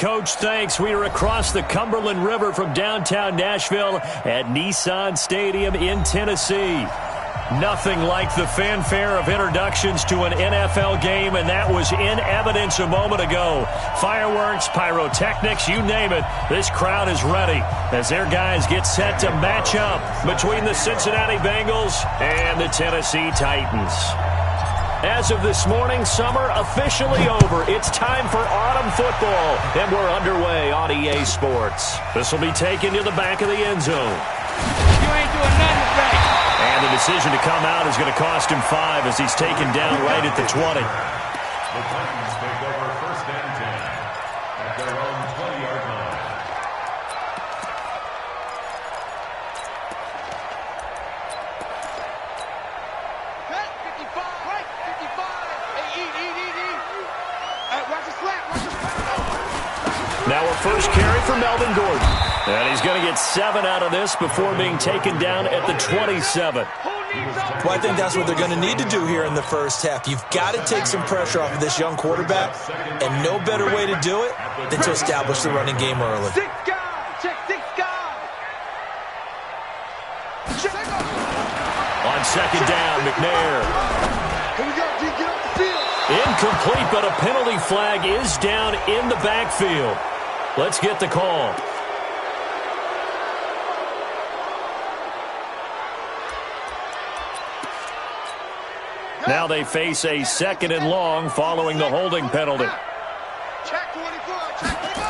Coach, thanks. We are across the Cumberland River from downtown Nashville at Nissan Stadium in Tennessee. Nothing like the fanfare of introductions to an NFL game, and that was in evidence a moment ago. Fireworks, pyrotechnics, you name it. This crowd is ready as their guys get set to match up between the Cincinnati Bengals and the Tennessee Titans. As of this morning, summer officially over. It's time for autumn football, and we're underway on EA Sports. This will be taken to the back of the end zone. You ain't doing nothing today. And the decision to come out is going to cost him 5 as he's taken down right at the 20. The Titans take over first and 10 at their own 20-yard line. Now a first carry for Melvin Gordon. And he's going to get 7 out of this before being taken down at the 27. Well, I think that's what they're going to need to do here in the first half. You've got to take some pressure off of this young quarterback, and no better way to do it than to establish the running game early. Six guys. Check 6 guys. On second down, McNair. Here we go, D. Get off the field. Incomplete, but a penalty flag is down in the backfield. Let's get the call. Now they face a second and long following the holding penalty. Check 24. Check 24.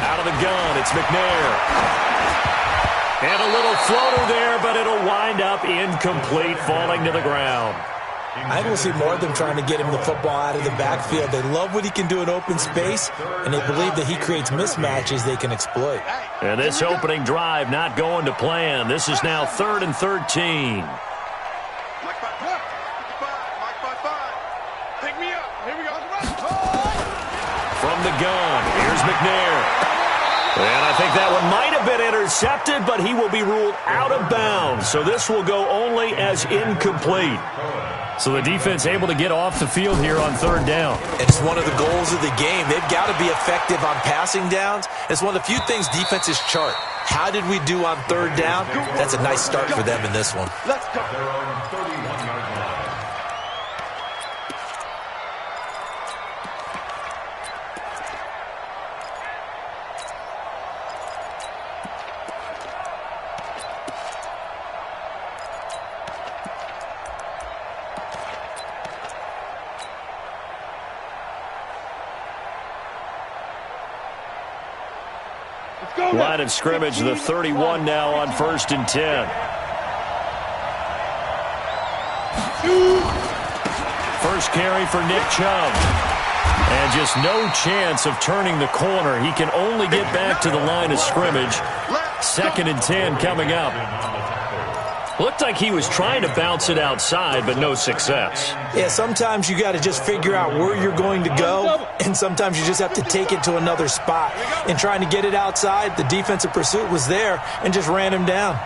Out of the gun, it's McNair. And a little floater there, but it'll wind up incomplete, falling to the ground. I think we'll see more of them trying to get him the football out of the backfield. They love what he can do in open space, and they believe that he creates mismatches they can exploit. And this opening drive not going to plan. This is now 3rd and 13. From the gun, here's McNair. And I think that one might have been intercepted, but he will be ruled out of bounds. So this will go only as incomplete. So the defense able to get off the field here on 3rd down. It's one of the goals of the game. They've got to be effective on passing downs. It's one of the few things defenses chart. How did we do on 3rd down? That's a nice start for them in this one. Let's go. Their own 31-yard line. Line of scrimmage, the 31 now on 1st and 10. First carry for Nick Chubb. And just no chance of turning the corner. He can only get back to the line of scrimmage. 2nd and 10 coming up. Looked like he was trying to bounce it outside, but no success. Yeah, sometimes you got to just figure out where you're going to go, and sometimes you just have to take it to another spot. In trying to get it outside, the defensive pursuit was there and just ran him down.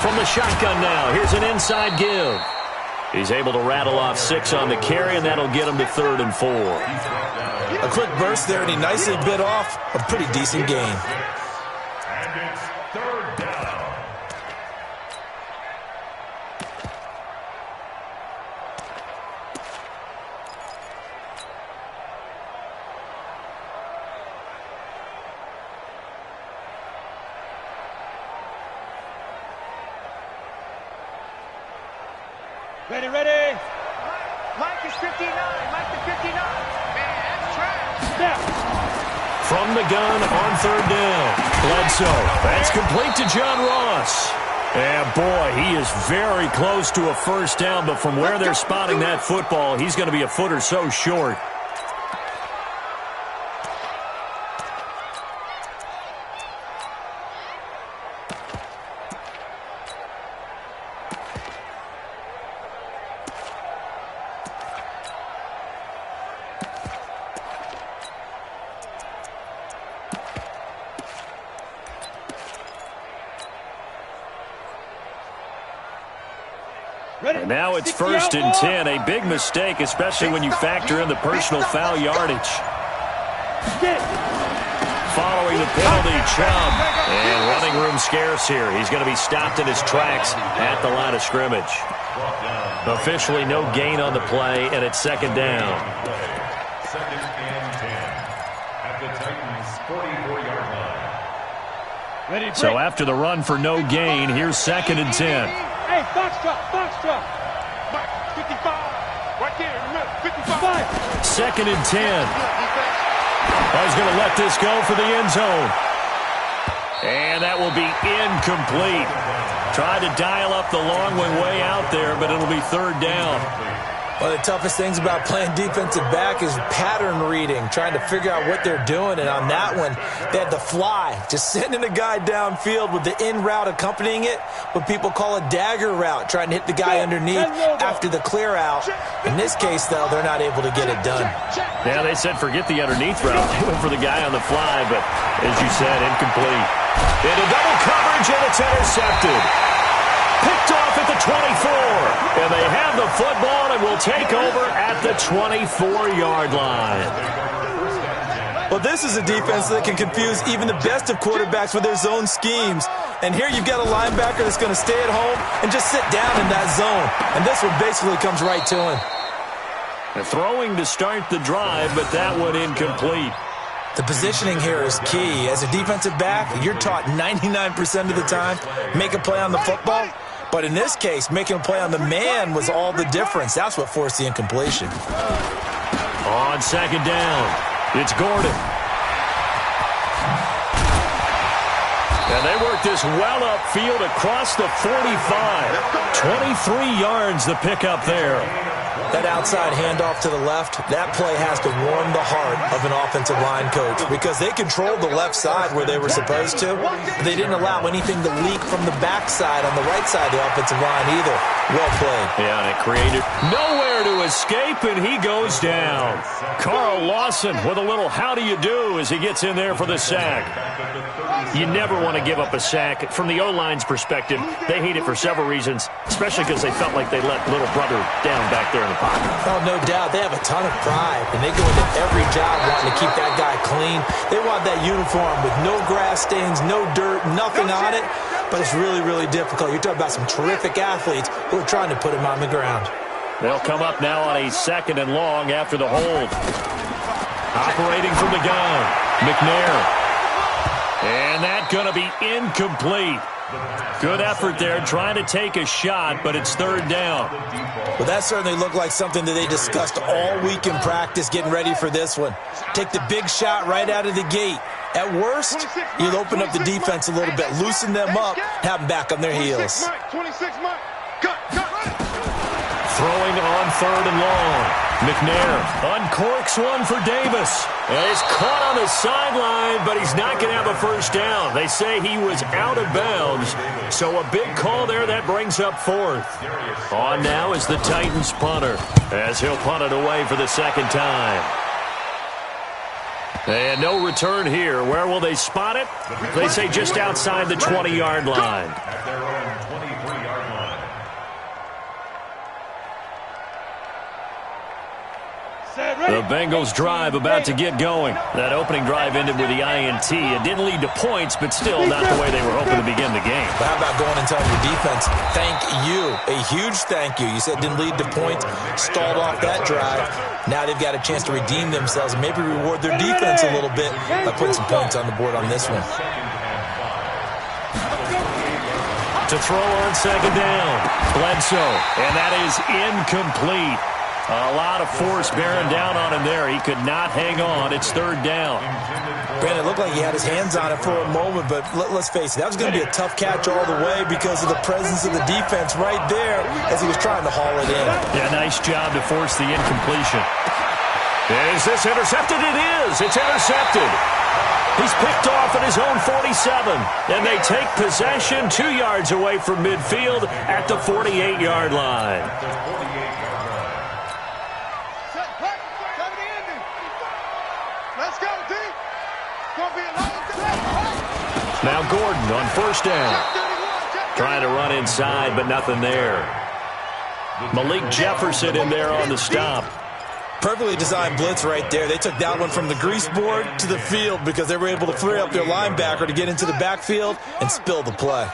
From the shotgun now, here's an inside give. He's able to rattle off 6 on the carry, and that'll get him to 3rd and 4. A quick burst there, and he nicely bit off a pretty decent gain. And it's 3rd down. Ready, ready. Mike is 59. Mike is 59. Man, that's trash. Now. From the gun on 3rd down. Bledsoe. That's complete to John Ross. And boy, he is very close to a first down, but from where they're spotting that football, he's going to be a foot or so short. And now it's 1st and 10, a big mistake, especially when you factor in the personal foul yardage. Following the penalty, Chubb. And running room scarce here. He's going to be stopped in his tracks at the line of scrimmage. Officially no gain on the play, and it's second down. Second and 10 at the Titans' 44-yard line. So after the run for no gain, here's second and 10. Hey, box truck. 55. Right there in the middle, 55. Second and 10. I was going to let this go for the end zone. And that will be incomplete. Tried to dial up the long one way out there, but it'll be third down. One of the toughest things about playing defensive back is pattern reading, trying to figure out what they're doing. And on that one, they had the fly, just sending a guy downfield with the in route accompanying it, what people call a dagger route, trying to hit the guy underneath after the clear out. In this case, though, they're not able to get it done. Yeah, they said forget the underneath route. They went for the guy on the fly, but as you said, incomplete. Into double coverage, and it's intercepted. Picked off at the 24. And they have the football and will take over at the 24-yard line. Well, this is a defense that can confuse even the best of quarterbacks with their zone schemes. And here you've got a linebacker that's going to stay at home and just sit down in that zone. And this one basically comes right to him. Throwing to start the drive, but that one incomplete. The positioning here is key. As a defensive back, you're taught 99% of the time, make a play on the football. But in this case, making a play on the man was all the difference. That's what forced the incompletion. On second down, it's Gordon. And they work this well upfield across the 45. 23 yards the pickup there. That outside handoff to the left, that play has to warm the heart of an offensive line coach because they controlled the left side where they were supposed to, but they didn't allow anything to leak from the backside on the right side of the offensive line either. Well played. Yeah, and it created nowhere to escape, and he goes down. Carl Lawson with a little how do you do as he gets in there for the sack. You never want to give up a sack. From the O-line's perspective, they hate it for several reasons, especially because they felt like they let little brother down back there in the pocket. Oh, no doubt. They have a ton of pride, and they go into every job wanting to keep that guy clean. They want that uniform with no grass stains, no dirt, nothing on it, but it's really, really difficult. You're talking about some terrific athletes who are trying to put him on the ground. They'll come up now on a second and long after the hold. Operating from the gun, McNair. And that's going to be incomplete. Good effort there, trying to take a shot, but it's third down. Well, that certainly looked like something that they discussed all week in practice getting ready for this one. Take the big shot right out of the gate. At worst, you'll open up the defense a little bit, loosen them up, have them back on their heels. 26 Mike. Cut. Throwing on third and long. McNair uncorks one for Davis. And he's caught on the sideline, but he's not going to have a first down. They say he was out of bounds. So a big call there that brings up fourth. On now is the Titans punter as he'll punt it away for the second time. And no return here. Where will they spot it? They say just outside the 20-yard line. At their own 23-yard line. The Bengals drive about to get going. That opening drive ended with the INT. It didn't lead to points, but still not the way they were hoping to begin the game. But how about going and telling your defense, thank you, a huge thank you. You said it didn't lead to points, stalled off that drive. Now they've got a chance to redeem themselves and maybe reward their defense a little bit by putting some points on the board on this one. To throw on second down, Bledsoe, and that is incomplete. A lot of force bearing down on him there. He could not hang on. It's third down. Granted, it looked like he had his hands on it for a moment, but let's face it, that was going to be a tough catch all the way because of the presence of the defense right there as he was trying to haul it in. Yeah, nice job to force the incompletion. Is this intercepted? It is. It's intercepted. He's picked off at his own 47, and they take possession 2 yards away from midfield at the 48-yard line. Now Gordon on first down. Trying to run inside, but nothing there. Malik Jefferson in there on the stop. Perfectly designed blitz right there. They took that one from the grease board to the field because they were able to free up their linebacker to get into the backfield and spill the play.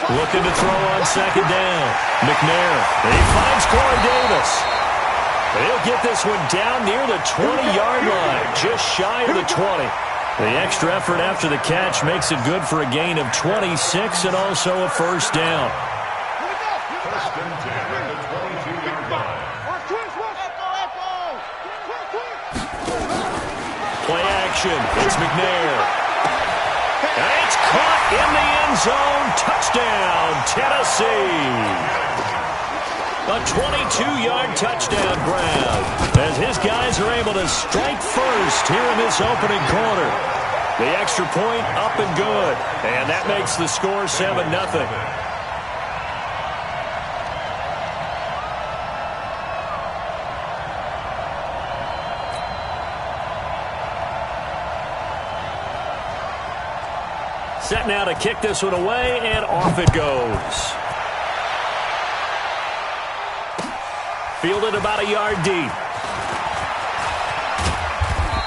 Looking to throw on second down. McNair. He finds Corey Davis. He'll get this one down near the 20-yard line, just shy of the 20. The extra effort after the catch makes it good for a gain of 26 and also a first down. First and 10 at the 22-yard line. Play action. It's McNair. And it's caught in the end zone. Touchdown, Tennessee. A 22-yard touchdown grab as his guys are able to strike first here in this opening quarter. The extra point up and good, and that makes the score 7-0. Set now to kick this one away, and off it goes. Fielded about a yard deep.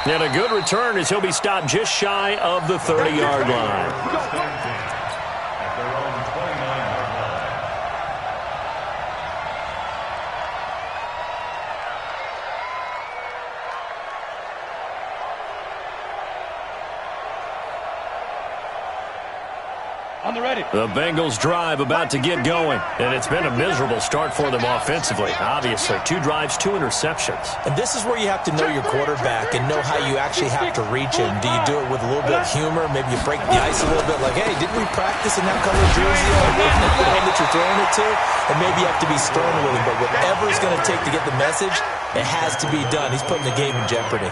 And a good return as he'll be stopped just shy of the 30-yard line. First and 10 at their own 29-yard line. On the ready. The Bengals drive about to get going, and it's been a miserable start for them offensively. Obviously, 2 drives, 2 interceptions. And this is where you have to know your quarterback and know how you actually have to reach him. Do you do it with a little bit of humor? Maybe you break the ice a little bit like, hey, didn't we practice in that color jersey that you're throwing it to? And maybe you have to be stern with him, but whatever it's going to take to get the message, it has to be done. He's putting the game in jeopardy.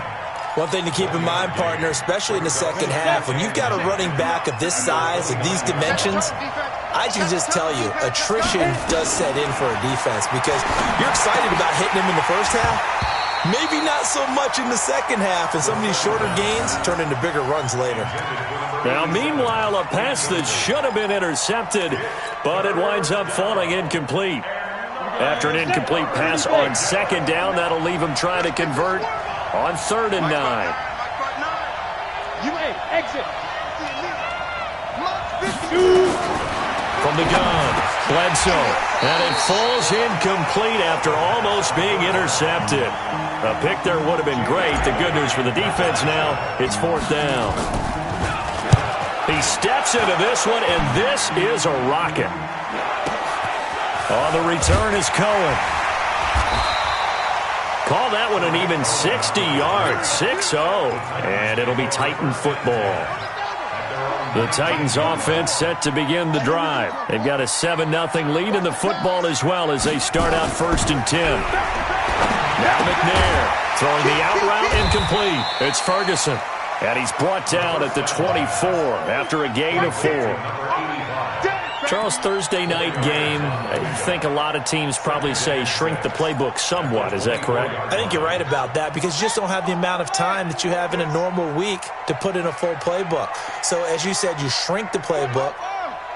One thing to keep in mind, partner, especially in the second half, when you've got a running back of this size, of these dimensions, I can just tell you, attrition does set in for a defense because you're excited about hitting him in the first half. Maybe not so much in the second half, and some of these shorter gains turn into bigger runs later. Now, meanwhile, a pass that should have been intercepted, but it winds up falling incomplete. After an incomplete pass on second down, that'll leave him trying to convert on 3rd and 9. Exit. From the gun, Bledsoe. And it falls incomplete after almost being intercepted. A pick there would have been great. The good news for the defense now, it's 4th down. He steps into this one, and this is a rocket. On the return is Cohen. Call that one an even 60 yards, 6-0, and it'll be Titan football. The Titans offense set to begin the drive. They've got a 7-0 lead in the football as well as they start out 1st and 10. Now McNair throwing the out route incomplete. It's Ferguson, and he's brought down at the 24 after a gain of 4. Charles, Thursday night game, I think a lot of teams probably say shrink the playbook somewhat. Is that correct? I think you're right about that because you just don't have the amount of time that you have in a normal week to put in a full playbook. So as you said, you shrink the playbook,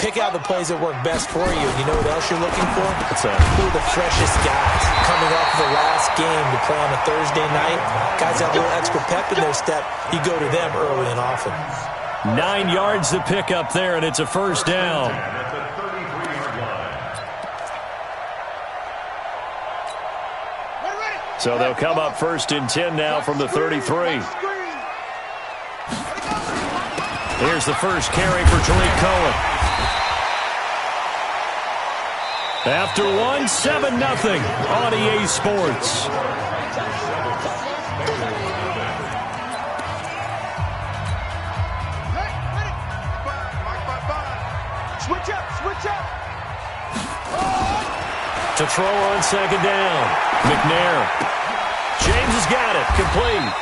pick out the plays that work best for you. You know what else you're looking for? What's that? Who are the freshest guys coming off the last game to play on a Thursday night? Guys have a little extra pep in their step. You go to them early and often. 9 yards to pick up there, and it's a first down. So they'll come up 1st and 10 now from the 33. Here's the first carry for Tariq Cohen. After 1, 7-0 on EA Sports. Switch up. To throw on second down. McNair. James has got it. Complete.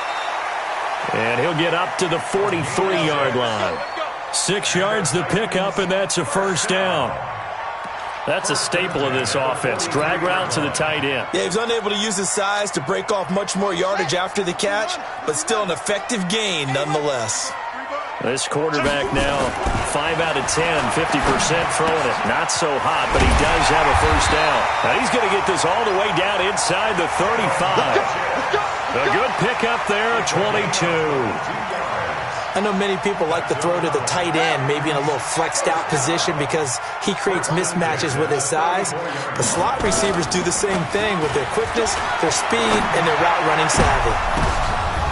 And he'll get up to the 43-yard line. 6 yards to pick up, and that's a first down. That's a staple of this offense. Drag route to the tight end. Yeah, he was unable to use his size to break off much more yardage after the catch, but still an effective gain nonetheless. This quarterback now 5 out of 10, 50% throwing it. Not so hot, but he does have a first down. Now he's going to get this all the way down inside the 35. A good pickup there, 22. I know many people like to throw to the tight end, maybe in a little flexed out position because he creates mismatches with his size. The slot receivers do the same thing with their quickness, their speed, and their route running savvy.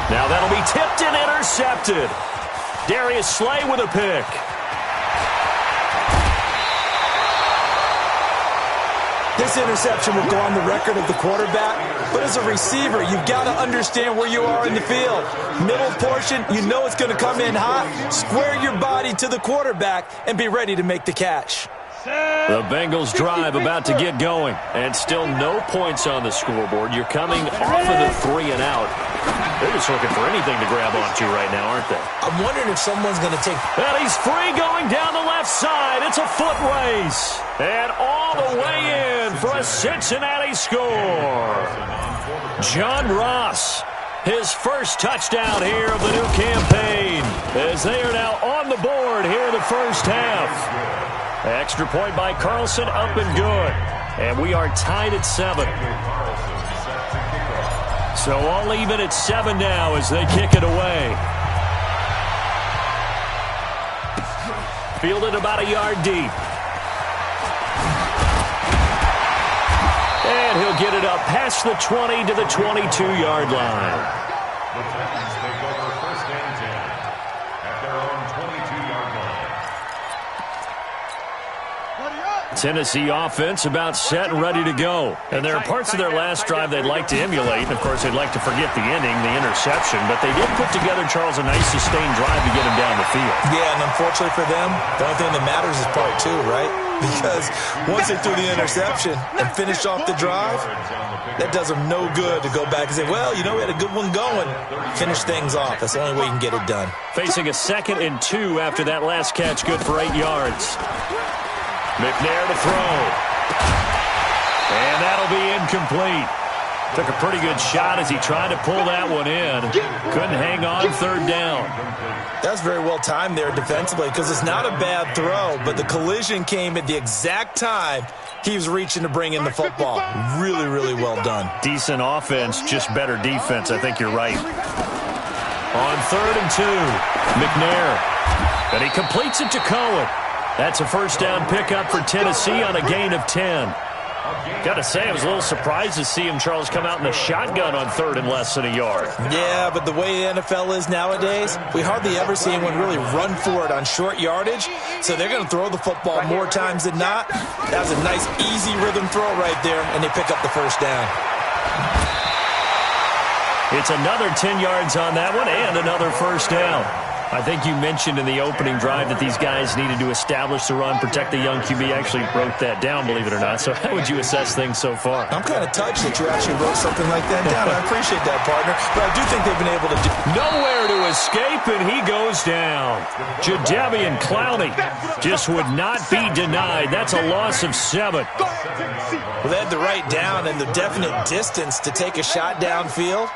Now that'll be tipped and intercepted. Darius Slay with a pick. This interception will go on the record of the quarterback, but as a receiver, you've got to understand where you are in the field. Middle portion, you know it's going to come in hot. Square your body to the quarterback and be ready to make the catch. The Bengals drive about to get going, and still no points on the scoreboard. You're coming off of the 3 and out. They're just looking for anything to grab onto right now, aren't they? I'm wondering if someone's going to take... And he's free going down the left side. It's a foot race. And all the way in for a Cincinnati score. John Ross, his first touchdown here of the new campaign, as they are now on the board here in the first half. Extra point by Carlson, up and good. And we are tied at 7. So all even at 7 now as they kick it away. Fielded about a yard deep. And he'll get it up past the 20 to the 22-yard line. The Titans take over first and 10 at their own 22-yard line. Tennessee offense about set and ready to go. And there are parts of their last drive they'd like to emulate. Of course, they'd like to forget the ending, the interception. But they did put together, Charles, a nice sustained drive to get him down the field. Yeah, and unfortunately for them, the only thing that matters is part 2, right? Because once they threw the interception and finished off the drive, that does them no good to go back and say, well, you know, we had a good one going. Finish things off. That's the only way you can get it done. Facing a 2nd and 2 after that last catch, good for 8 yards. McNair to throw. And that'll be incomplete. Took a pretty good shot as he tried to pull that one in. Couldn't hang on, 3rd down. That's very well timed there defensively because it's not a bad throw, but the collision came at the exact time he was reaching to bring in the football. Really, really well done. Decent offense, just better defense. I think you're right. On 3rd and 2, McNair. And he completes it to Cohen. That's a first down pickup for Tennessee on a gain of 10. Got to say, I was a little surprised to see him, Charles, come out in the shotgun on 3rd and less than a yard. Yeah, but the way the NFL is nowadays, we hardly ever see anyone really run for it on short yardage. So they're going to throw the football more times than not. That was a nice, easy rhythm throw right there, and they pick up the first down. It's another 10 yards on that one and another first down. I think you mentioned in the opening drive that these guys needed to establish the run, protect the young QB. I actually wrote that down, believe it or not. So how would you assess things so far? I'm kind of touched that you actually wrote something like that down. I appreciate that, partner. But I do think they've been able to do... Nowhere to escape, and he goes down. Jadeveon Clowney just would not be denied. That's a loss of 7. Well, they had the right down and the definite distance to take a shot downfield.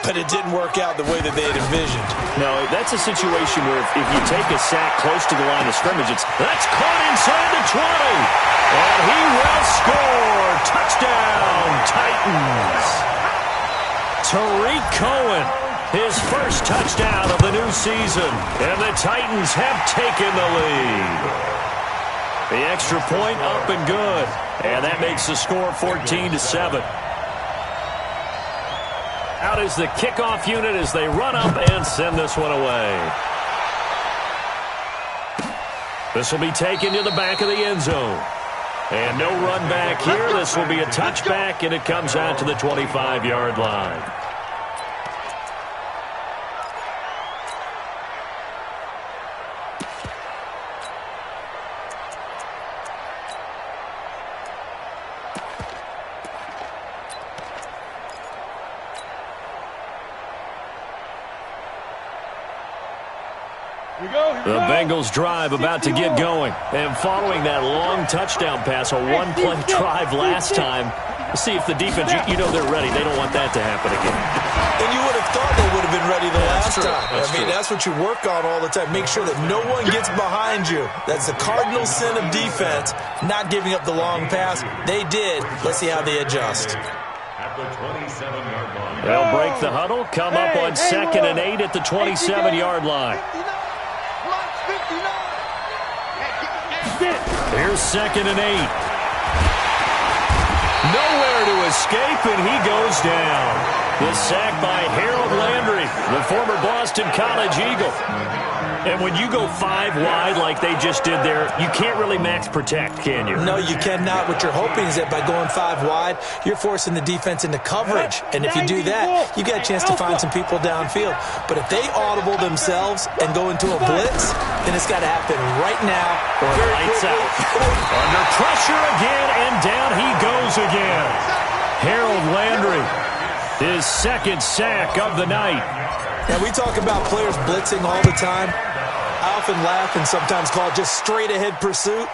But it didn't work out the way that they had envisioned. No, that's a situation where if you take a sack close to the line of scrimmage, that's caught inside the 20. And he will score. Touchdown, Titans. Tariq Cohen, his first touchdown of the new season. And the Titans have taken the lead. The extra point up and good. And that makes the score 14-7. Out is the kickoff unit as they run up and send this one away. This will be taken to the back of the end zone. And no run back here. This will be a touchback, and it comes out to the 25-yard line. The Bengals drive about to get going. And following that long touchdown pass, a one-play drive last time, see if the defense, you know they're ready. They don't want that to happen again. And you would have thought they would have been ready the last time. True. That's what you work on all the time. Make sure that no one gets behind you. That's the cardinal sin of defense, not giving up the long pass. They did. Let's see how they adjust. At the 27-yard line. They'll break the huddle, come up on 2nd and 8 at the 27-yard line. Here's 2nd and 8. Nowhere to escape, and he goes down. The sack by Harold Landry, the former Boston College Eagle. And when you go 5 wide like they just did there, you can't really max protect, can you? No, you cannot. What you're hoping is that by going 5 wide, you're forcing the defense into coverage. And if you do that, you get a chance to find some people downfield. But if they audible themselves and go into a blitz, then it's got to happen right now. Or lights out. Under pressure again, and down he goes again. Harold Landry, his 2nd sack of the night. Now, we talk about players blitzing all the time. I often laugh and sometimes call it just straight-ahead pursuit.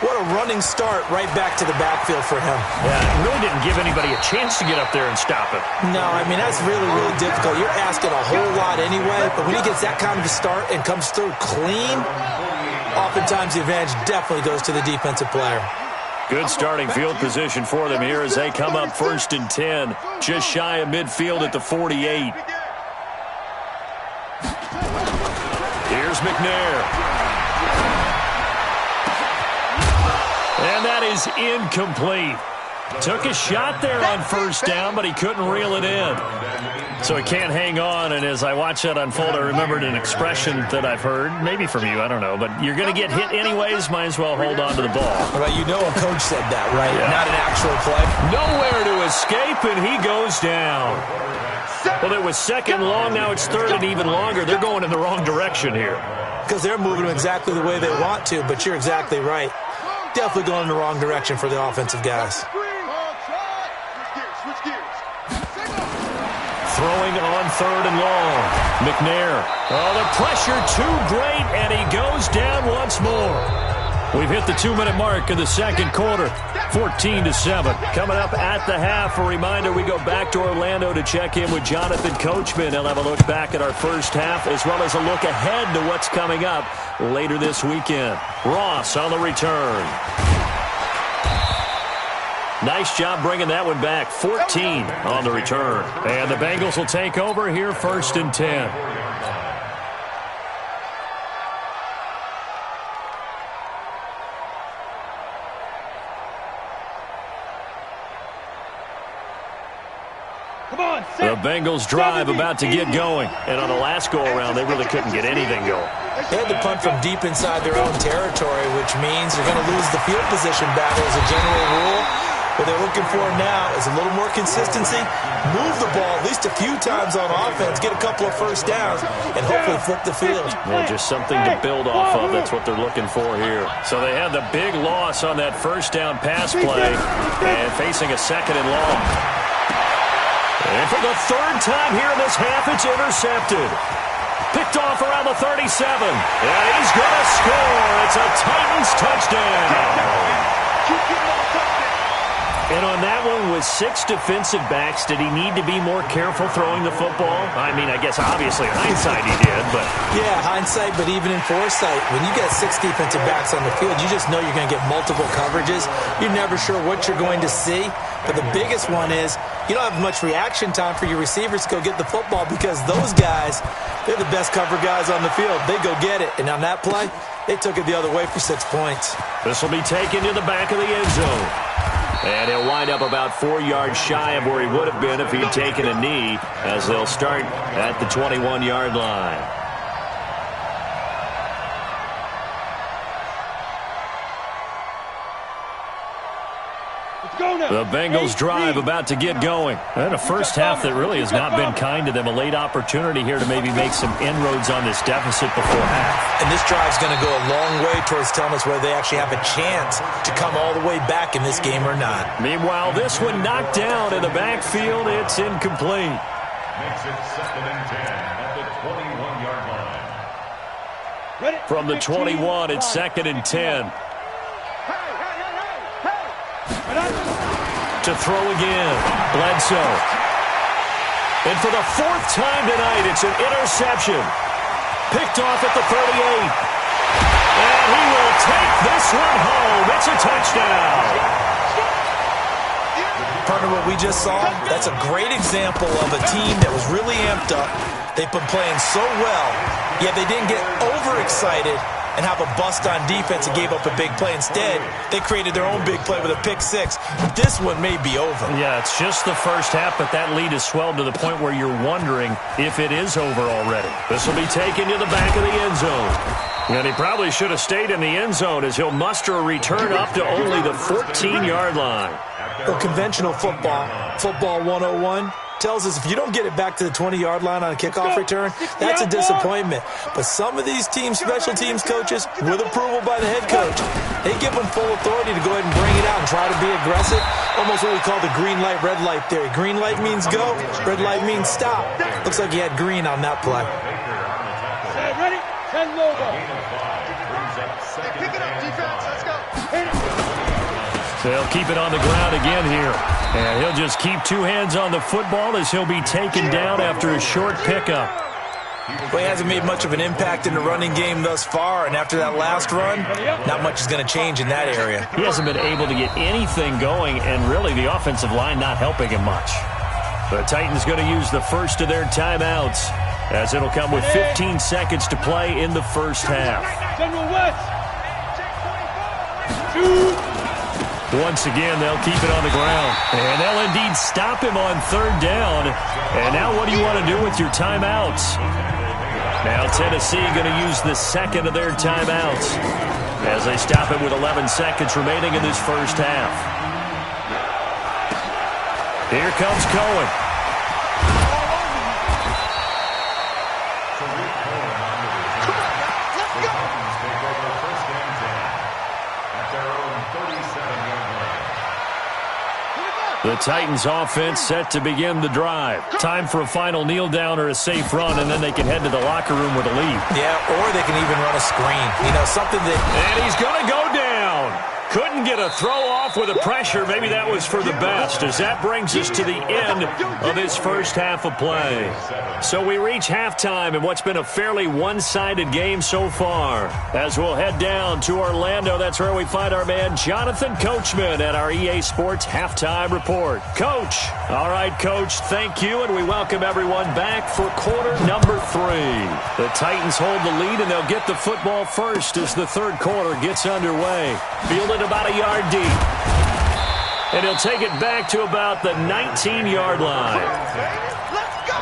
What a running start right back to the backfield for him. Yeah, it really didn't give anybody a chance to get up there and stop him. No, I mean, that's really, really difficult. You're asking a whole lot anyway, but when he gets that kind of a start and comes through clean, oftentimes the advantage definitely goes to the defensive player. Good starting field position for them here as they come up 1st and 10, just shy of midfield at the 48. Here's McNair. And that is incomplete. Took a shot there on 1st down, but he couldn't reel it in. So he can't hang on, and as I watch that unfold, I remembered an expression that I've heard, maybe from you, I don't know, but you're going to get hit anyways, might as well hold on to the ball. Well, you know a coach said that, right? Yeah. Not an actual play. Nowhere to escape, and he goes down. Well, it was 2nd long, now it's 3rd and even longer. They're going in the wrong direction here. Because they're moving exactly the way they want to, but you're exactly right. Definitely going in the wrong direction for the offensive guys. Throwing on 3rd and long. McNair. Oh, the pressure too great, and he goes down once more. We've hit the 2-minute mark of the 2nd quarter. 14-7. Coming up at the half, a reminder, we go back to Orlando to check in with Jonathan Coachman. He'll have a look back at our first half as well as a look ahead to what's coming up later this weekend. Ross on the return. Nice job bringing that one back. 14 on the return. And the Bengals will take over here 1st and 10. The Bengals drive about to get going. And on the last go-around, they really couldn't get anything going. They had to punt from deep inside their own territory, which means you're going to lose the field position battle as a general rule. What they're looking for now is a little more consistency, move the ball at least a few times on offense, get a couple of 1st downs, and hopefully flip the field. Yeah, just something to build off of. That's what they're looking for here. So they had the big loss on that 1st down pass play and facing a 2nd and long. And for the 3rd time here in this half, it's intercepted. Picked off around the 37. And he's going to score. It's a Titans touchdown. And on that one, with 6 defensive backs, did he need to be more careful throwing the football? I mean, I guess obviously in hindsight he did, but... Yeah, hindsight, but even in foresight, when you got 6 defensive backs on the field, you just know you're going to get multiple coverages. You're never sure what you're going to see. But the biggest one is you don't have much reaction time for your receivers to go get the football because those guys, they're the best cover guys on the field. They go get it. And on that play, they took it the other way for 6 points. This will be taken to the back of the end zone. And he'll wind up about 4 yards shy of where he would have been if he'd taken a knee, as they'll start at the 21-yard line. The Bengals drive about to get going. And a first half that really has not been kind to them. A late opportunity here to maybe make some inroads on this deficit before half. And this drive's going to go a long way towards telling us whether they actually have a chance to come all the way back in this game or not. Meanwhile, this one knocked down in the backfield. It's incomplete. Makes it 2nd and 10 at the 21-yard line. From the 21, it's 2nd and 10. To throw again, Bledsoe. And for the fourth time tonight, it's an interception. Picked off at the 38. And he will take this one home. It's a touchdown. Partner, what we just saw, that's a great example of a team that was really amped up. They've been playing so well, yet they didn't get overexcited and have a bust on defense and gave up a big play. Instead, they created their own big play with a pick six. This one may be over. Yeah, it's just the first half, but that lead has swelled to the point where you're wondering if it is over already. This will be taken to the back of the end zone. And he probably should have stayed in the end zone as he'll muster a return up to only the 14-yard line. Well, conventional football 101, tells us if you don't get it back to the 20-yard line on a kickoff return, that's a disappointment. But some of these teams, special teams coaches, with approval by the head coach, they give them full authority to go ahead and bring it out and try to be aggressive. Almost what we call the green light, red light theory. Green light means go, red light means stop. Looks like he had green on that play. Ready? 10 logo. Pick it up, defense. Let's go. Hit it. They'll keep it on the ground again here. And he'll just keep two hands on the football as he'll be taken down after a short pickup. Well, he hasn't made much of an impact in the running game thus far, and after that last run, not much is going to change in that area. He hasn't been able to get anything going, and really the offensive line not helping him much. The Titans going to use the first of their timeouts, as it'll come with 15 seconds to play in the first half. General West. 2. Once again, they'll keep it on the ground. And they'll indeed stop him on third down. And now what do you want to do with your timeouts? Now Tennessee going to use the second of their timeouts as they stop it with 11 seconds remaining in this first half. Here comes Cohen. The Titans offense set to begin the drive. Time for a final kneel down or a safe run, and then they can head to the locker room with a lead. Yeah, or they can even run a screen. You know, something that... And he's going to go down. Couldn't get a throw off with the pressure. Maybe that was for the best, as that brings us to the end of this first half of play. So we reach halftime in what's been a fairly one-sided game so far. As we'll head down to Orlando, that's where we find our man Jonathan Coachman at our EA Sports Halftime Report. Coach. All right, Coach, thank you, and we welcome everyone back for quarter number 3. The Titans hold the lead, and they'll get the football first as the third quarter gets underway. Fielded about a yard deep. And he'll take it back to about the 19-yard line. Let's go.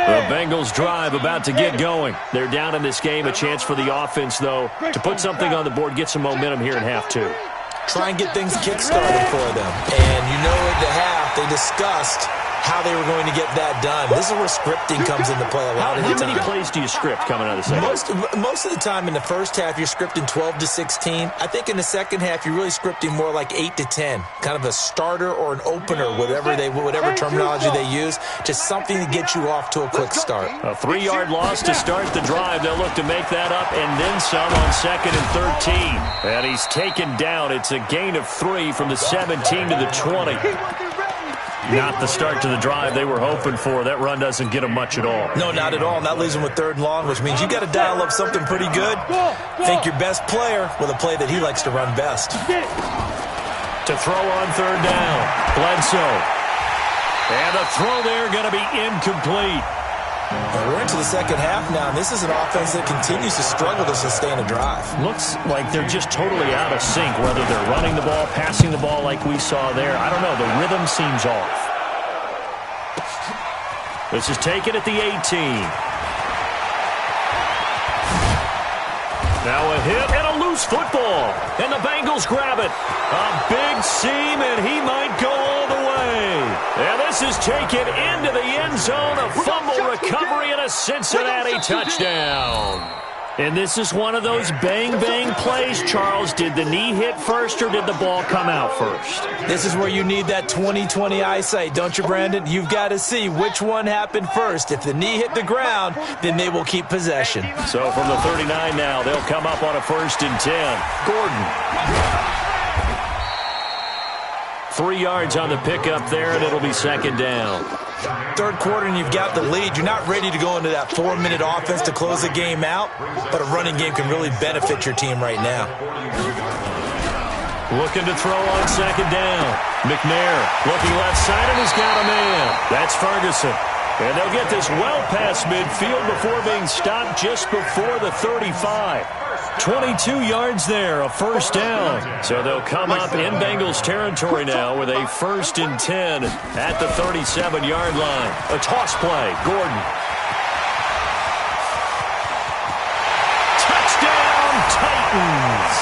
The Bengals drive about to get going. They're down in this game. A chance for the offense, though, to put something on the board, get some momentum here in half 2. Try and get things kick-started for them. And you know at the half, they discussed how they were going to get that done. This is where scripting comes into play a lot of the time. How many plays do you script coming out of the second? Most of the time in the first half, you're scripting 12 to 16. I think in the second half, you're really scripting more like 8 to 10. Kind of a starter or an opener, whatever terminology they use. Just something to get you off to a quick start. A 3-yard loss to start the drive. They'll look to make that up and then some on 2nd and 13. And he's taken down. It's a gain of 3 from the 17 to the 20. Not the start to the drive they were hoping for. That run doesn't get them much at all. No, not at all. And that leaves them with 3rd and long, which means you got to dial up something pretty good. Think your best player with a play that he likes to run best. To throw on 3rd down. Bledsoe. And the throw there going to be incomplete. Well, we're into the second half now, and this is an offense that continues to struggle to sustain a drive. Looks like they're just totally out of sync, whether they're running the ball, passing the ball like we saw there. I don't know. The rhythm seems off. This is taken at the 18. Now a hit and a loose football. And the Bengals grab it. A big seam, and he might go all the way. And this is taken into the end zone. A fumble recovery and a Cincinnati touchdown. And this is one of those bang-bang plays, Charles. Did the knee hit first or did the ball come out first? This is where you need that 20/20 eyesight, don't you, Brandon? You've got to see which one happened first. If the knee hit the ground, then they will keep possession. So from the 39 now, they'll come up on a 1st and 10. Gordon. 3 yards on the pickup there, and it'll be second down. Third quarter and you've got the lead. You're not ready to go into that 4-minute offense to close the game out, but a running game can really benefit your team right now. Looking to throw on second down. McNair looking left side, and he's got a man. That's Ferguson. And they'll get this well past midfield before being stopped just before the 35. 22 yards there, a first down. So they'll come up in Bengals territory now with a 1st and 10 at the 37-yard line. A toss play, Gordon. Touchdown, Titans!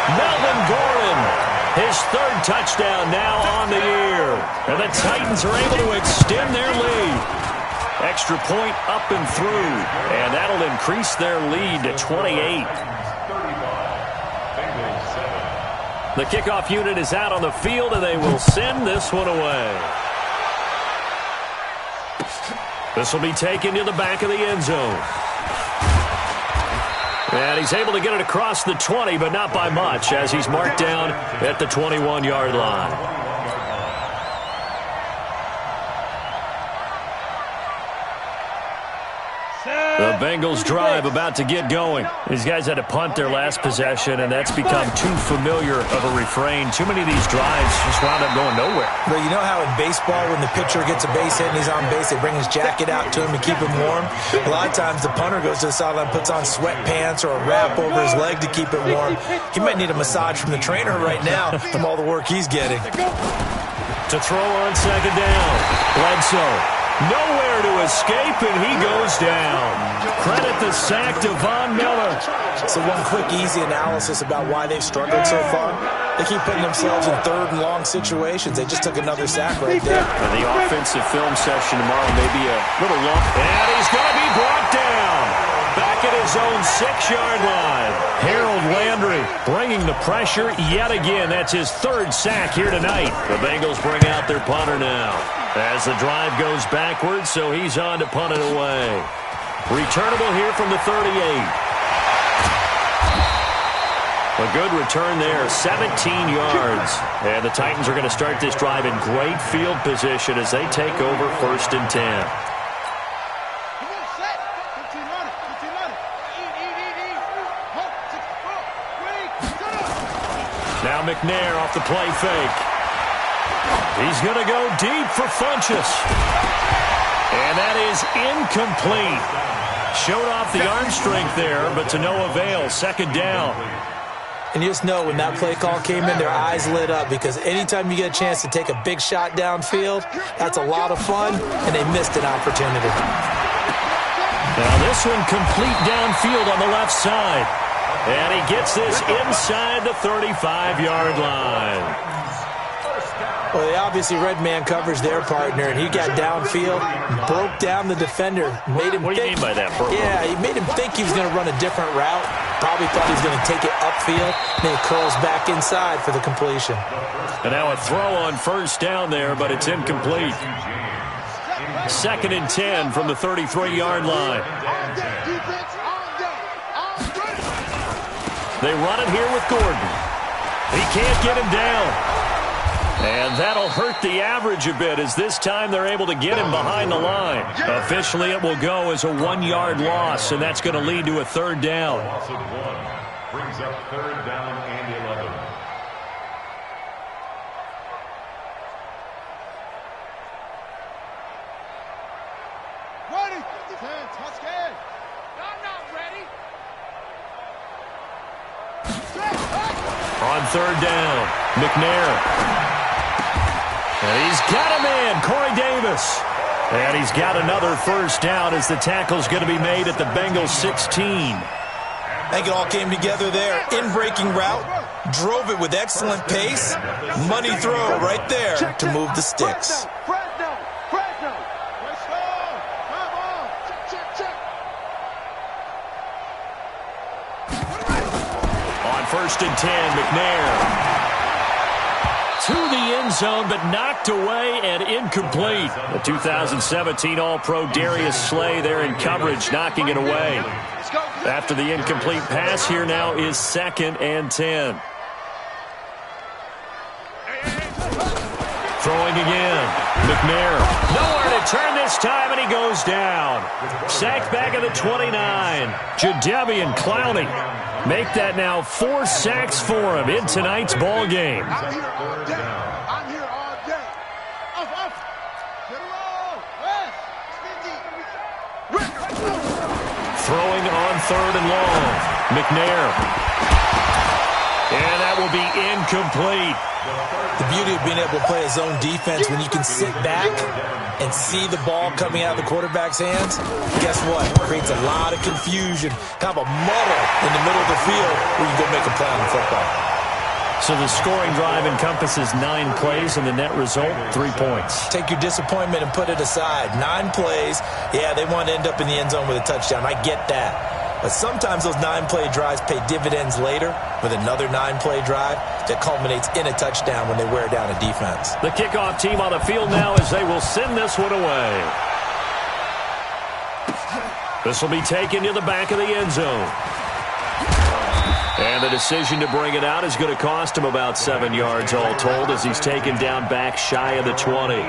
Melvin Gordon, his 3rd touchdown now on the year. And the Titans are able to extend their lead. Extra point up and through, and that'll increase their lead to 28. The kickoff unit is out on the field, and they will send this one away. This will be taken to the back of the end zone. And he's able to get it across the 20, but not by much, as he's marked down at the 21-yard line. The Bengals drive about to get going. These guys had to punt their last possession, and that's become too familiar of a refrain. Too many of these drives just wound up going nowhere. But you know how in baseball, when the pitcher gets a base hit and he's on base, they bring his jacket out to him to keep him warm? A lot of times the punter goes to the sideline, puts on sweatpants or a wrap over his leg to keep it warm. He might need a massage from the trainer right now from all the work he's getting. To throw on second down, Bledsoe. Nowhere to escape, and he goes down. Credit the sack to Von Miller. So one quick, easy analysis about why they've struggled so far. They keep putting themselves in 3rd and long situations. They just took another sack right there. And the offensive film session tomorrow may be a little long. And he's going to be brought down. Back at his own 6-yard line. Harold Landry bringing the pressure yet again. That's his 3rd sack here tonight. The Bengals bring out their punter now. As the drive goes backwards, so he's on to punt it away. Returnable here from the 38. A good return there, 17 yards. And the Titans are going to start this drive in great field position as they take over 1st and 10. Now McNair off the play fake. He's going to go deep for Funchess. And that is incomplete. Showed off the arm strength there, but to no avail. Second down. And you just know when that play call came in, their eyes lit up, because anytime you get a chance to take a big shot downfield, that's a lot of fun, and they missed an opportunity. Now this one complete downfield on the left side. And he gets this inside the 35-yard line. Well, they obviously red man covers their partner, and he got downfield, broke down the defender, made him What do you mean by that, bro? Yeah, he made him think he was going to run a different route. Probably thought he was going to take it upfield, and then he curls back inside for the completion. And now a throw on 1st down there, but it's incomplete. 2nd and 10 from the 33-yard line. They run it here with Gordon. He can't get him down. And that'll hurt the average a bit, as this time they're able to get him behind the line. Officially, it will go as a 1-yard loss, and that's going to lead to a 3rd down. Loss of 1 brings up 3rd down and 11. Ready? 10, touchdown. I'm not ready. On 3rd down, McNair. And he's got a man, Corey Davis. And he's got another 1st down as the tackle's going to be made at the Bengals 16. I think it all came together there. In-breaking route, drove it with excellent pace. Money throw right there to move the sticks. On 1st and 10, McNair. To the end zone, but knocked away and incomplete. The 2017 All-Pro Darius Slay there in coverage, knocking it away. After the incomplete pass, here now is 2nd and 10. Throwing again. McNair. Nowhere to turn this time, and he goes down. Sacked back at the 29. Jadeveon Clowney. Make that now 4 sacks for him in tonight's ball game. I'm here all day. I'm here all day. Off. Get him all. Throwing on 3rd and long. McNair. And that will be incomplete. The beauty of being able to play a zone defense when you can sit back and see the ball coming out of the quarterback's hands, guess what? It creates a lot of confusion, kind of a muddle in the middle of the field where you go make a play on the football. So the scoring drive encompasses 9 plays, and the net result, 3 points. Take your disappointment and put it aside. 9 plays, yeah, they want to end up in the end zone with a touchdown. I get that. But sometimes those 9-play drives pay dividends later with another 9-play drive that culminates in a touchdown when they wear down a defense. The kickoff team on the field now as they will send this one away. This will be taken to the back of the end zone. And the decision to bring it out is going to cost him about 7 yards all told as he's taken down back shy of the 20.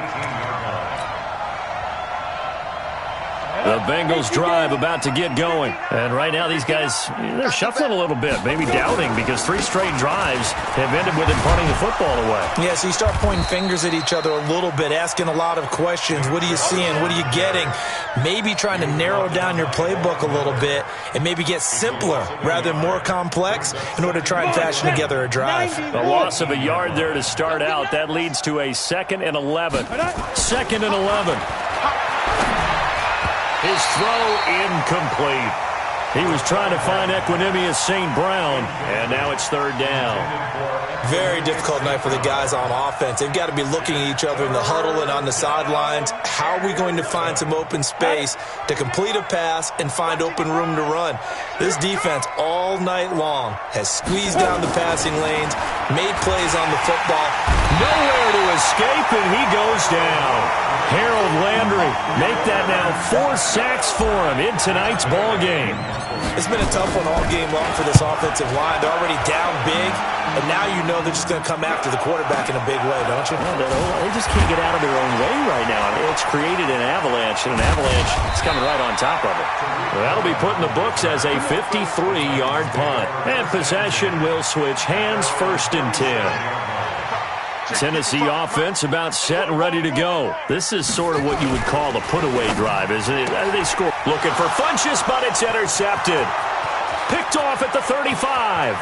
The Bengals drive about to get going. And right now these guys, they're shuffling a little bit, maybe doubting, because 3 straight drives have ended with them punting the football away. Yeah, so you start pointing fingers at each other a little bit, asking a lot of questions. What are you seeing? What are you getting? Maybe trying to narrow down your playbook a little bit and maybe get simpler rather than more complex in order to try and fashion together a drive. A loss of a yard there to start out. That leads to a 2nd and 11. 2nd and 11. His throw incomplete. He was trying to find Equinemius St. Brown, and now it's 3rd down. Very difficult night for the guys on offense. They've got to be looking at each other in the huddle and on the sidelines. How are we going to find some open space to complete a pass and find open room to run? This defense all night long has squeezed down the passing lanes, made plays on the football. Nowhere to escape, and he goes down. Harold Landry make that now 4 sacks for him in tonight's ball game. It's been a tough one all game long for this offensive line. They're already down big, and now you know they're just going to come after the quarterback in a big way, don't you? Well, they just can't get out of their own way right now. It's created an avalanche, and an avalanche is coming right on top of it. Well, that'll be put in the books as a 53-yard punt. And possession will switch hands, 1st and 10. Tennessee offense about set and ready to go. This is sort of what you would call the put-away drive, isn't it? They score. Looking for Funchess, but it's intercepted. Picked off at the 35.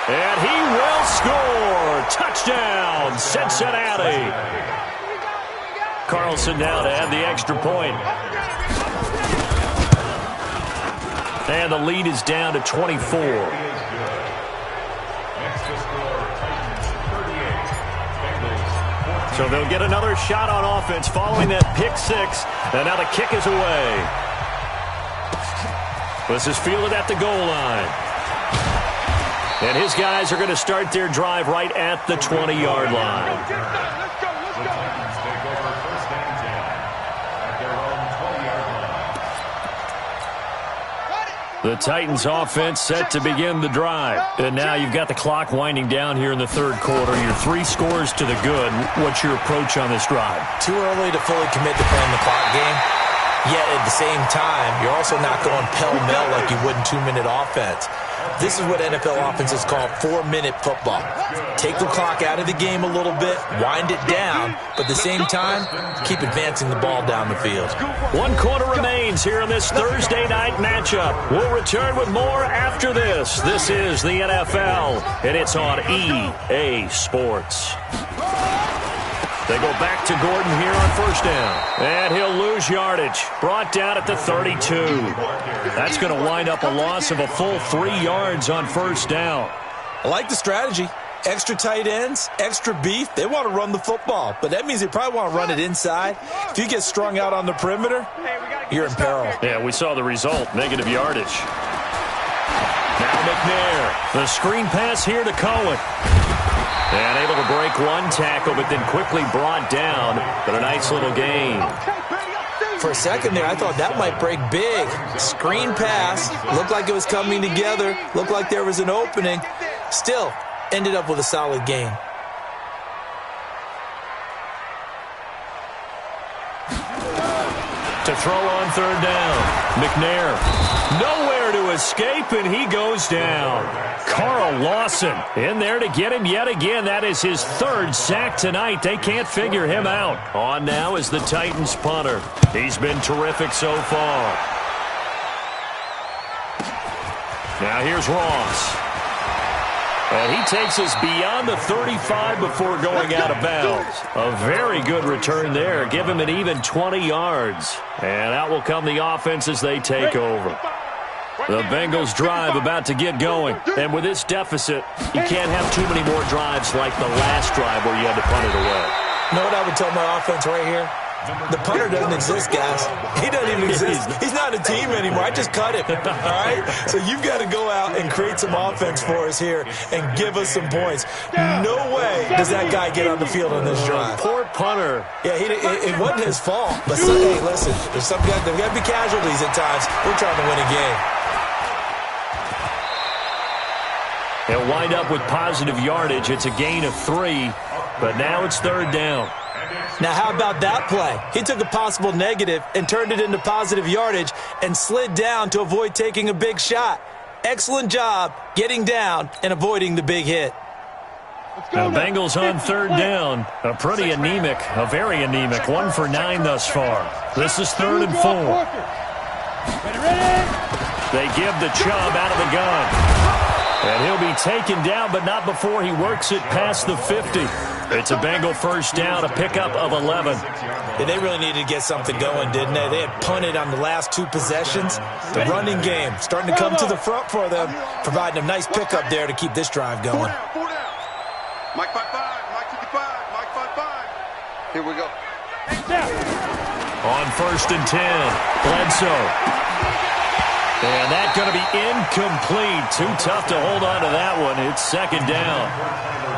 And he will score. Touchdown, Cincinnati. Carlson now to add the extra point. And the lead is down to 24. So they'll get another shot on offense following that pick 6. And now the kick is away. This is fielded at the goal line. And his guys are going to start their drive right at the 20-yard line. The Titans offense set to begin the drive. And now you've got the clock winding down here in the 3rd quarter. Your 3 scores to the good. What's your approach on this drive? Too early to fully commit to playing the clock game. Yet at the same time, you're also not going pell-mell like you would in 2-minute offense. This is what NFL offenses call 4-minute football. Take the clock out of the game a little bit, wind it down, but at the same time, keep advancing the ball down the field. 1 quarter remains here in this Thursday night matchup. We'll return with more after this. This is the NFL, and it's on EA Sports. They go back to Gordon here on 1st down. And he'll lose yardage. Brought down at the 32. That's going to wind up a loss of a full 3 yards on 1st down. I like the strategy. Extra tight ends, extra beef. They want to run the football, but that means they probably want to run it inside. If you get strung out on the perimeter, you're in peril. Yeah, we saw the result. Negative yardage. Now McNair. The screen pass here to Cohen. And able to break 1 tackle, but then quickly brought down. But a nice little gain. For a second there, I thought that might break big. Screen pass. Looked like it was coming together. Looked like there was an opening. Still, ended up with a solid gain. To throw on third down. McNair. Nowhere to escape, and he goes down. Carl Lawson in there to get him yet again. That is his third sack tonight. They can't figure him out. On now is the Titans punter. He's been terrific so far. Now here's Ross. And he takes us beyond the 35 before going out of bounds. A very good return there. Give him an even 20 yards. And out will come the offense as they take over. The Bengals drive about to get going. And with this deficit, you can't have too many more drives like the last drive where you had to punt it away. You know what I would tell my offense right here? The punter doesn't exist, guys. He doesn't even exist. He's not a team anymore. I just cut him. All right? So you've got to go out and create some offense for us here and give us some points. No way does that guy get on the field on this drive. Poor punter. Yeah, it wasn't his fault. But, hey, listen, there's some guys, there's got to be casualties at times. We're trying to win a game. They'll wind up with positive yardage. It's a gain of 3, but now it's third down. Now, how about that play? He took a possible negative and turned it into positive yardage and slid down to avoid taking a big shot. Excellent job getting down and avoiding the big hit. The Bengals on third down. A very anemic. 1 for 9 thus far. This is 3rd and 4. They give the Chubb out of the gun. And he'll be taken down, but not before he works it past the 50. It's a Bengal first down, a pickup of 11. Yeah, they really needed to get something going, didn't they? They had punted on the last 2 possessions. The running game starting to come to the front for them, providing a nice pickup there to keep this drive going. Mike 5-5, Mike 55, Mike 5-5. Here we go. On 1st and 10, Bledsoe. And that's going to be incomplete. Too tough to hold on to that one. It's 2nd down.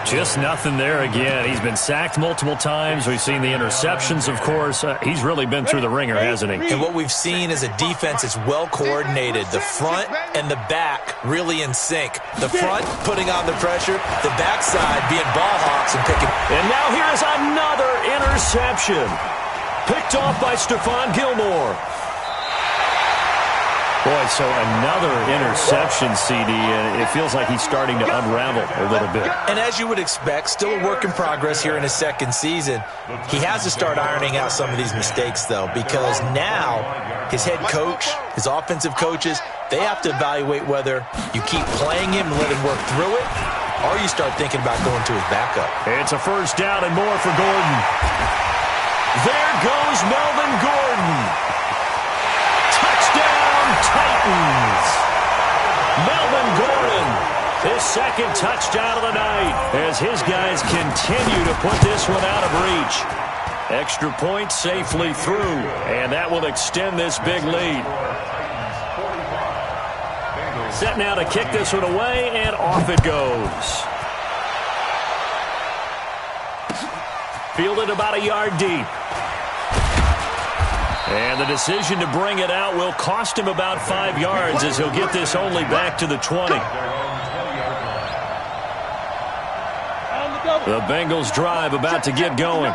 Just nothing there again. He's been sacked multiple times. We've seen the interceptions, of course. He's really been through the ringer, hasn't he? And what we've seen is a defense that's well coordinated. The front and the back really in sync. The front putting on the pressure, the backside being ball hawks and picking. And now here's another interception. Picked off by Stephon Gilmore. Boy, so another interception, CD, and it feels like he's starting to unravel a little bit. And as you would expect, still a work in progress here in his 2nd season. He has to start ironing out some of these mistakes, though, because now his head coach, his offensive coaches, they have to evaluate whether you keep playing him and let him work through it, or you start thinking about going to his backup. It's a first down and more for Gordon. There goes Melvin Gordon. Titans. Melvin Gordon, his 2nd touchdown of the night as his guys continue to put this one out of reach. Extra point safely through, and that will extend this big lead. Set now to kick this one away, and off it goes. Fielded about a yard deep. And the decision to bring it out will cost him about 5 yards as he'll get this only back to the 20. The Bengals drive about to get going.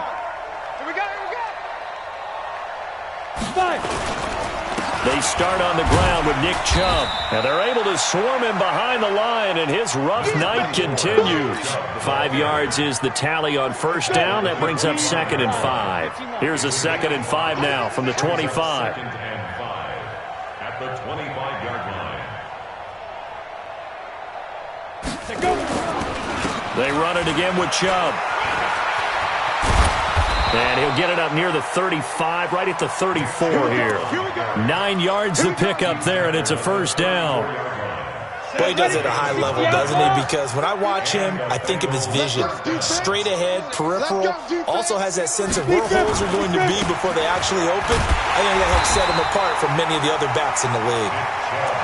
They start on the ground with Nick Chubb. And they're able to swarm him behind the line, and his rough night continues. 5 yards is the tally on first down. That brings up 2nd and 5. Here's a 2nd and 5 now from the 25. 2nd and 5 at the 25-yard line. They run it again with Chubb. And he'll get it up near the 35, right at the 34 here. 9 yards to pick up there, and it's a first down. Boy, he does it at a high level, doesn't he? Because when I watch him, I think of his vision. Straight ahead, peripheral. Also has that sense of where holes are going to be before they actually open. I think that helps set him apart from many of the other backs in the league.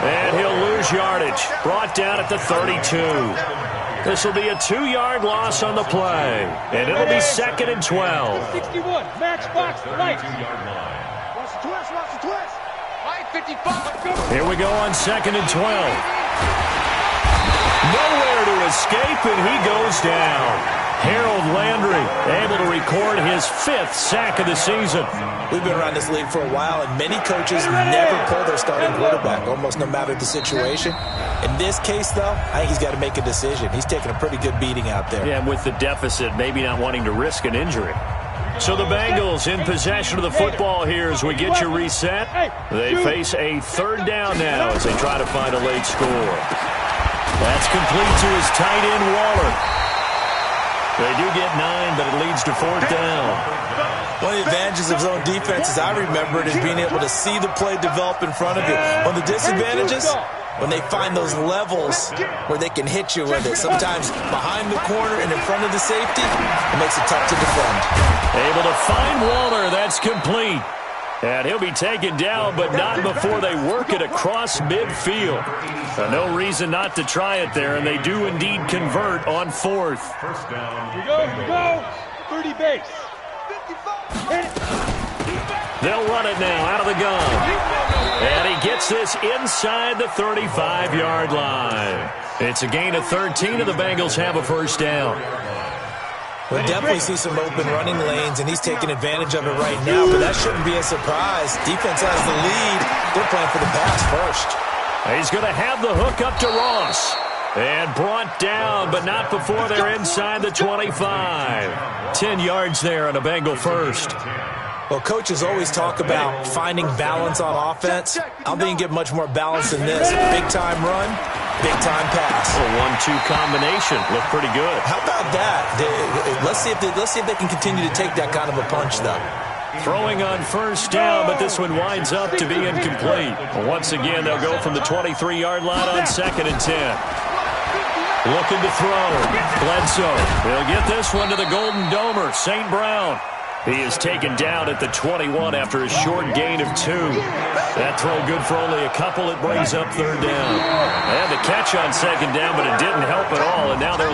And he'll lose yardage. Brought down at the 32. This will be a 2-yard loss on the play. And it'll be 2nd and 12. 61, match box, right. Watch the twist. Right, 55. Here we go on 2nd and 12. Nowhere to escape, and he goes down. Harold Landry able to record his 5th sack of the season. We've been around this league for a while, and many coaches never pull their starting quarterback, almost no matter the situation. In this case, though, I think he's got to make a decision. He's taking a pretty good beating out there. Yeah, and with the deficit, maybe not wanting to risk an injury. So the Bengals in possession of the football here as we get you reset. They face a 3rd down now as they try to find a late score. That's complete to his tight end, Waller. They do get 9, but it leads to 4th down. One of the advantages of zone defense, as I remember it, is being able to see the play develop in front of you. One of the disadvantages, when they find those levels where they can hit you with it. Sometimes behind the corner and in front of the safety, it makes it tough to defend. Able to find Waller. That's complete. And he'll be taken down, but not before they work it across midfield. No reason not to try it there, and they do indeed convert on 4th. First down. Here we go. 30 base. 55. They'll run it now out of the gun. And he gets this inside the 35-yard line. It's a gain of 13, and the Bengals have a 1st down. We'll definitely see some open running lanes, and he's taking advantage of it right now, but that shouldn't be a surprise. Defense has the lead. They're playing for the pass first. He's going to have the hook up to Ross. And brought down, but not before they're inside the 25. 10 yards there on a Bengal 1st. Well, coaches always talk about finding balance on offense. I don't think you get much more balance than this. Big-time run, big-time pass. A 1-2 combination. Looked pretty good. How about that? Let's see if they can continue to take that kind of a punch, though. Throwing on 1st down, but this one winds up to be incomplete. Once again, they'll go from the 23-yard line on 2nd and 10. Looking to throw. Bledsoe. He'll get this one to the Golden Domer, St. Brown. He is taken down at the 21 after a short gain of 2. That throw good for only a couple. It brings up 3rd down. They had the catch on 2nd down, but it didn't help at all, and now they're